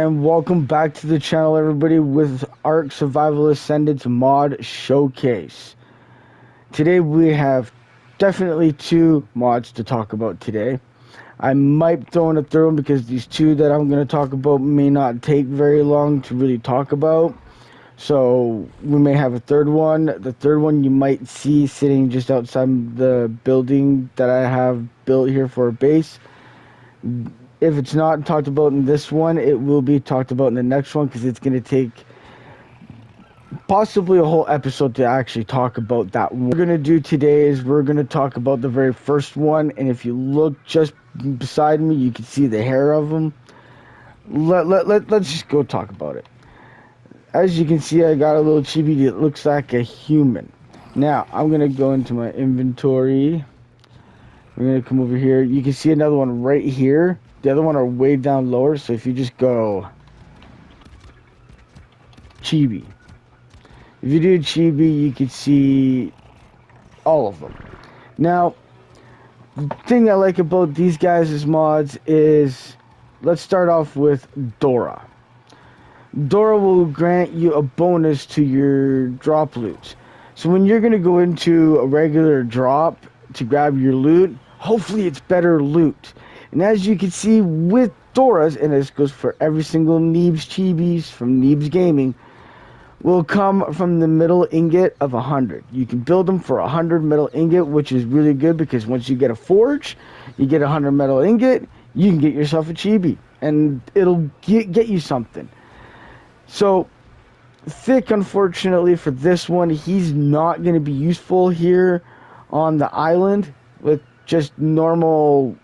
and welcome back to the channel, everybody, with Ark Survival Ascended's mod showcase. Today we have definitely two mods to talk about today. I might throw in a third one because these two that I'm going to talk about may not take very long to really talk about. So we may have a third one. The third one you might see sitting just outside the building that I have built here for a base. If it's not talked about in this one, it will be talked about in the next one because it's going to take possibly a whole episode to actually talk about that one. What we're going to do today is we're going to talk about the very first one, and if you look just beside me, you can see the hair of him. Let's just go talk about it. As you can see, I got a little chibi that looks like a human. Now, I'm going to go into my inventory. We're going to come over here. You can see another one right here. The other one are way down lower, so if you just go Chibi. If you do Chibi, you can see all of them. Now, the thing I like about these guys' mods is, let's start off with Dora. Dora will grant you a bonus to your drop loot. So when you're going to go into a regular drop to grab your loot, hopefully it's better loot. And as you can see with Dora's, and this goes for every single Neebs Chibis from Neebs Gaming, will come from the metal ingot of 100. You can build them for 100 metal ingot, which is really good because once you get a forge, you get 100 metal ingot, you can get yourself a Chibi. And it'll get you something. So, Thick, unfortunately for this one, he's not going to be useful here on the island with just normal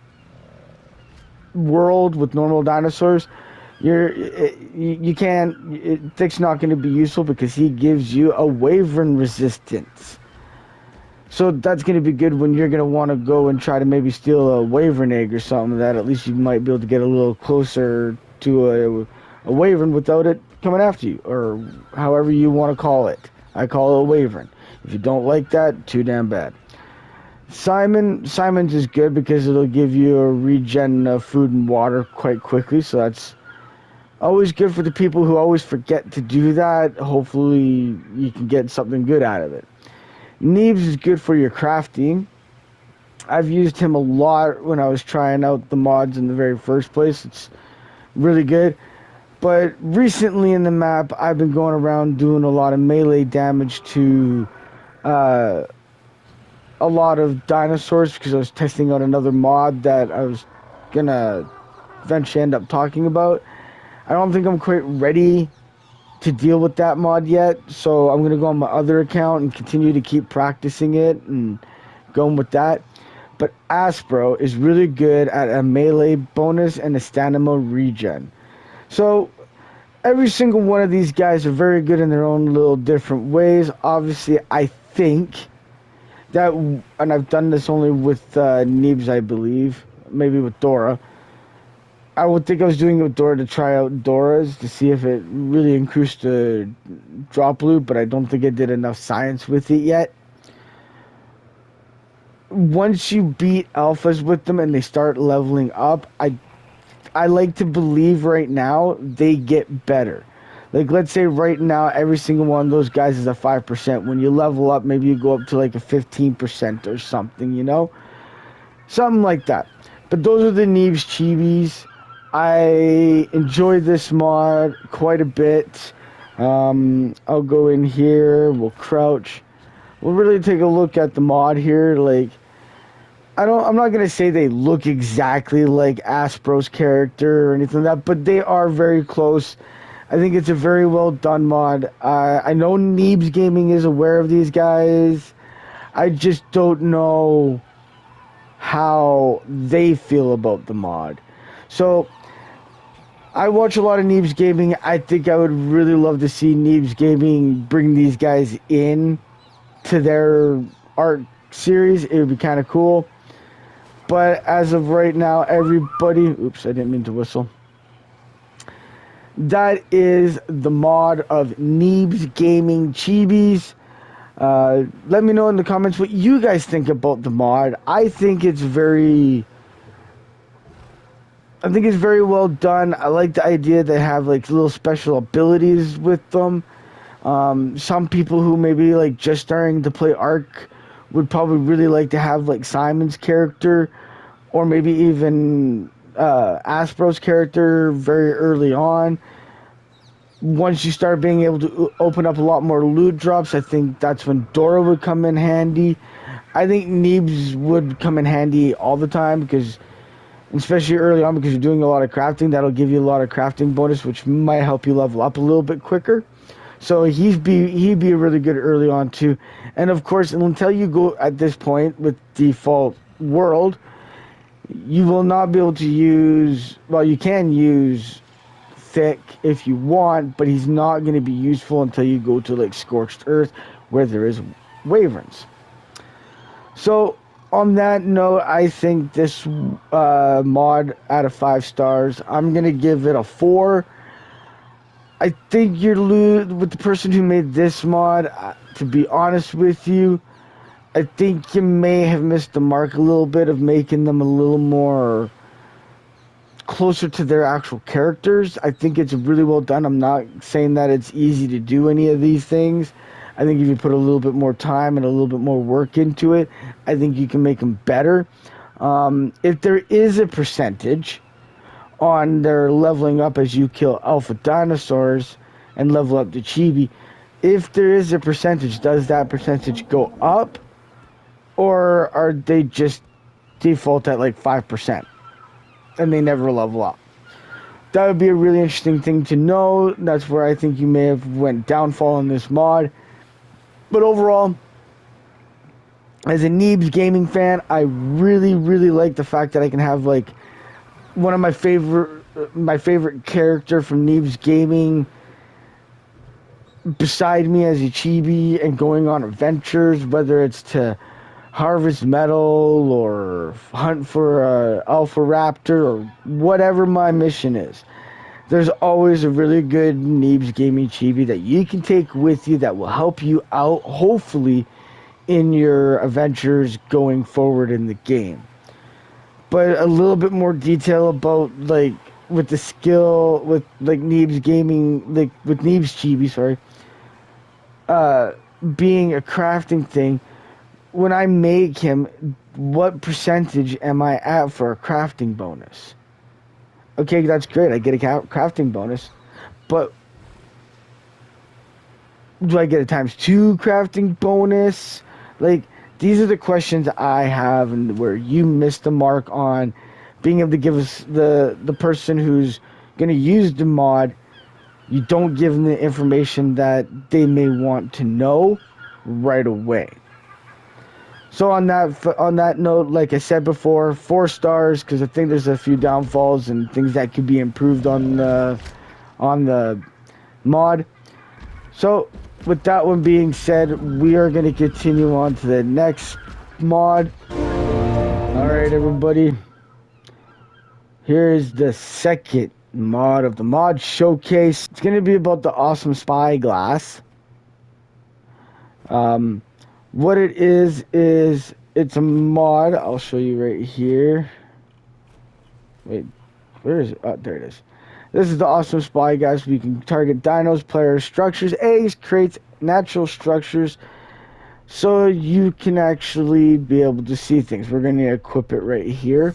world with normal dinosaurs. Thick's not going to be useful because he gives you a wyvern resistance. So that's going to be good when you're going to want to go and try to maybe steal a wyvern egg or something. That at least you might be able to get a little closer to a wyvern without it coming after you, or however you want to call it. I call it a wyvern. If you don't like that, too damn bad. Simon's is good because it'll give you a regen of food and water quite quickly, so that's always good for the people who always forget to do that. Hopefully you can get something good out of it. Neebs is good for your crafting. I've used him a lot when I was trying out the mods in the very first place. It's really good. But recently in the map, I've been going around doing a lot of melee damage to a lot of dinosaurs because I was testing out another mod that I was gonna eventually end up talking about. I don't think I'm quite ready to deal with that mod yet, so I'm gonna go on my other account and continue to keep practicing it and going with that. But Aspro is really good at a melee bonus and a stamina regen. So every single one of these guys are very good in their own little different ways. Obviously, I think that, and I've done this only with Neebs, I believe, maybe with Dora. I would think I was doing it with Dora to try out Dora's to see if it really increased the drop loot, but I don't think I did enough science with it yet. Once you beat alphas with them and they start leveling up, I like to believe right now they get better. Like, let's say right now, every single one of those guys is a 5%. When you level up, maybe you go up to like a 15% or something, you know? Something like that. But those are the Neebs Chibis. I enjoy this mod quite a bit. I'll go in here, we'll crouch. We'll really take a look at the mod here. Like, I'm not going to say they look exactly like Aspro's character or anything like that, but they are very close. I think it's a very well done mod. I know Neebs Gaming is aware of these guys. I just don't know how they feel about the mod. So, I watch a lot of Neebs Gaming. I think I would really love to see Neebs Gaming bring these guys in to their art series. It would be kind of cool. But as of right now, everybody... Oops, I didn't mean to whistle. That is the mod of Neebs Gaming Chibis. Let me know in the comments what you guys think about the mod. I think it's very I think it's very well done. I like the idea they have like little special abilities with them. Some people who maybe like just starting to play Ark would probably really like to have like Simon's character, or maybe even Aspro's character very early on. Once you start being able to open up a lot more loot drops, I think that's when Dora would come in handy. I think Neebs would come in handy all the time because, especially early on, because you're doing a lot of crafting, that'll give you a lot of crafting bonus, which might help you level up a little bit quicker. So he'd be really good early on too. And of course, until you go at this point with default world, you will not be able to use. Well, you can use thick if you want, but he's not going to be useful until you go to like scorched earth, where there is wyverns. So on that note, I think this mod out of 5 stars, I'm going to give it a 4. I think you're with the person who made this mod. To be honest with you, I think you may have missed the mark a little bit of making them a little more closer to their actual characters. I think it's really well done. I'm not saying that it's easy to do any of these things. I think if you put a little bit more time and a little bit more work into it, I think you can make them better. If there is a percentage on their leveling up as you kill alpha dinosaurs and level up to Chibi, if there is a percentage, does that percentage go up, or are they just default at like 5% and they never level up? That would be a really interesting thing to know. That's where I think you may have went downfall in this mod. But overall, as a Neebs gaming fan, I really, really like the fact that I can have like one of my favorite character from Neebs Gaming beside me as a Chibi and going on adventures, whether it's to harvest metal or hunt for a alpha raptor or whatever my mission is. There's always a really good Neebs Gaming Chibi that you can take with you that will help you out, hopefully, in your adventures going forward in the game. But a little bit more detail about, like, with the skill, with, like, Neebs Gaming, like, with Neebs Chibi, sorry, being a crafting thing, when I make him, what percentage am I at for a crafting bonus? Okay, that's great. I get a crafting bonus. But do I get a ×2 crafting bonus? Like, these are the questions I have, and where you missed the mark on being able to give us the person who's going to use the mod. You don't give them the information that they may want to know right away. So on that note, like I said before, 4 stars, because I think there's a few downfalls and things that could be improved on the mod. So with that one being said, we are going to continue on to the next mod. All right, everybody. Here is the second mod of the mod showcase. It's going to be about the Awesome Spyglass. What it is it's a mod. I'll show you right here. Wait, where is it? Oh, there it is. This is the Awesome Spyglass. We can target dinos, players, structures, eggs, crates, natural structures, so you can actually be able to see things. We're going to equip it right here.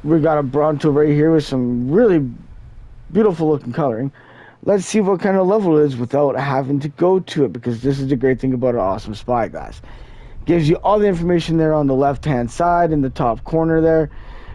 We got a Bronto right here with some really beautiful looking coloring. Let's see what kind of level it is without having to go to it, because this is the great thing about an Awesome Spyglass. Gives you all the information there on the left-hand side in the top corner there.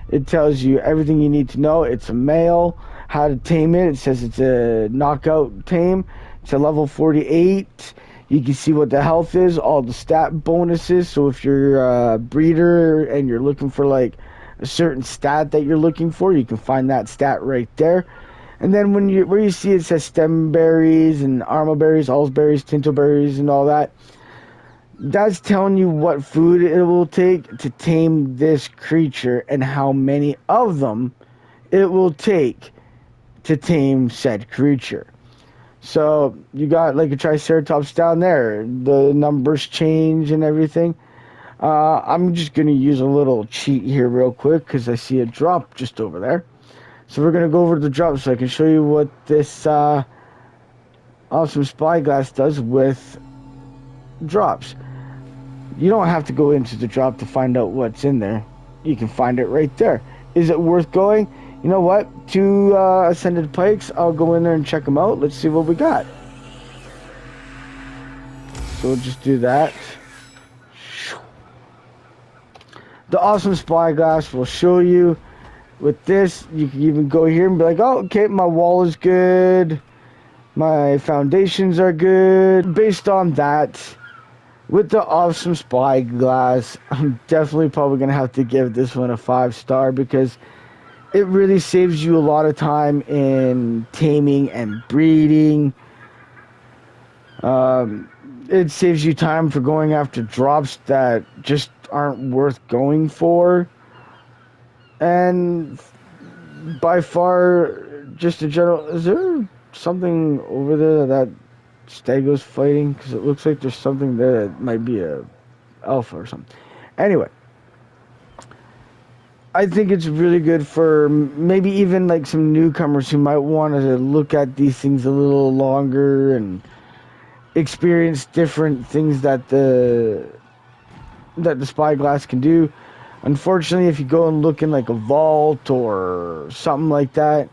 It tells you everything you need to know. It's a male. How to tame it. It says it's a knockout tame. It's a level 48. You can see what the health is, all the stat bonuses. So if you're a breeder and you're looking for like a certain stat that you're looking for, you can find that stat right there. And then where you see it says stem berries and armorberries, allsberries, tintoberries, and all that, that's telling you what food it will take to tame this creature and how many of them it will take to tame said creature. So you got like a Triceratops down there. The numbers change and everything. I'm just going to use a little cheat here real quick because I see a drop just over there. So we're gonna go over the drops so I can show you what this Awesome Spyglass does with drops. You don't have to go into the drop to find out what's in there. You can find it right there. Is it worth going? You know what? 2 ascended pikes. I'll go in there and check them out. Let's see what we got. So we'll just do that. The Awesome Spyglass will show you. With this, you can even go here and be like, oh, okay, my wall is good. My foundations are good. Based on that, with the Awesome Spyglass, I'm definitely probably going to have to give this one a 5-star because it really saves you a lot of time in taming and breeding. It saves you time for going after drops that just aren't worth going for. And by far, just in general, is there something over there that Stego's fighting? Because it looks like there's something there that might be a alpha or something. Anyway, I think it's really good for maybe even like some newcomers who might want to look at these things a little longer and experience different things that the Spyglass can do. Unfortunately, if you go and look in like a vault or something like that,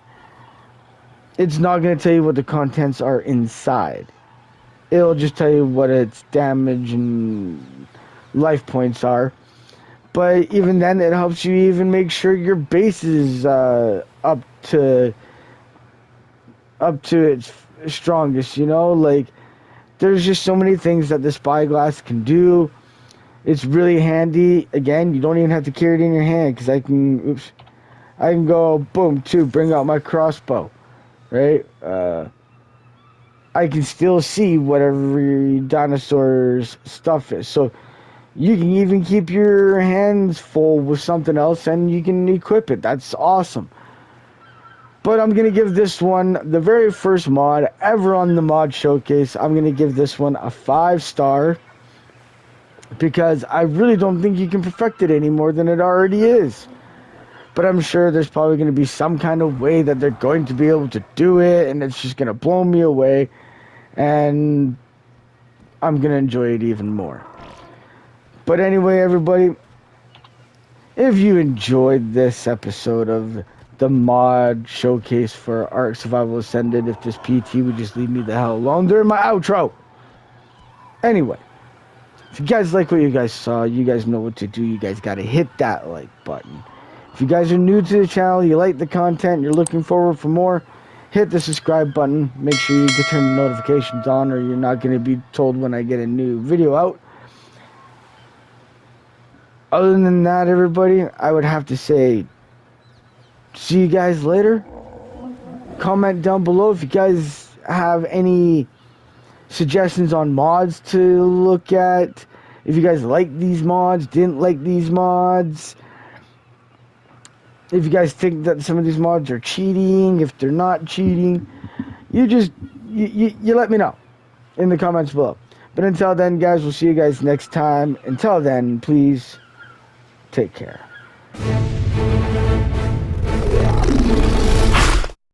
it's not going to tell you what the contents are inside. It'll just tell you what its damage and life points are. But even then, it helps you even make sure your base is up to its strongest, you know? Like, there's just so many things that the Spyglass can do. It's really handy. Again, you don't even have to carry it in your hand because I can go boom, bring out my crossbow, right? I can still see what every dinosaur's stuff is. So you can even keep your hands full with something else and you can equip it. That's awesome. But I'm going to give this one, the very first mod ever on the mod showcase, I'm going to give this one a 5-star. Because I really don't think you can perfect it any more than it already is. But I'm sure there's probably going to be some kind of way that they're going to be able to do it, and it's just going to blow me away, and I'm going to enjoy it even more. But anyway, everybody, if you enjoyed this episode of the mod showcase for Ark Survival Ascended, if this PT would just leave me the hell alone during my outro. Anyway. If you guys like what you guys saw, you guys know what to do. You guys got to hit that like button. If you guys are new to the channel, you like the content, you're looking forward for more, hit the subscribe button. Make sure you can turn the notifications on or you're not going to be told when I get a new video out. Other than that, everybody, I would have to say, see you guys later. Comment down below if you guys have any suggestions on mods to look at. If you guys like these mods, didn't like these mods, if you guys think that some of these mods are cheating, if they're not cheating, you let me know in the comments below. But until then, guys, we'll see you guys next time. Until then, please take care.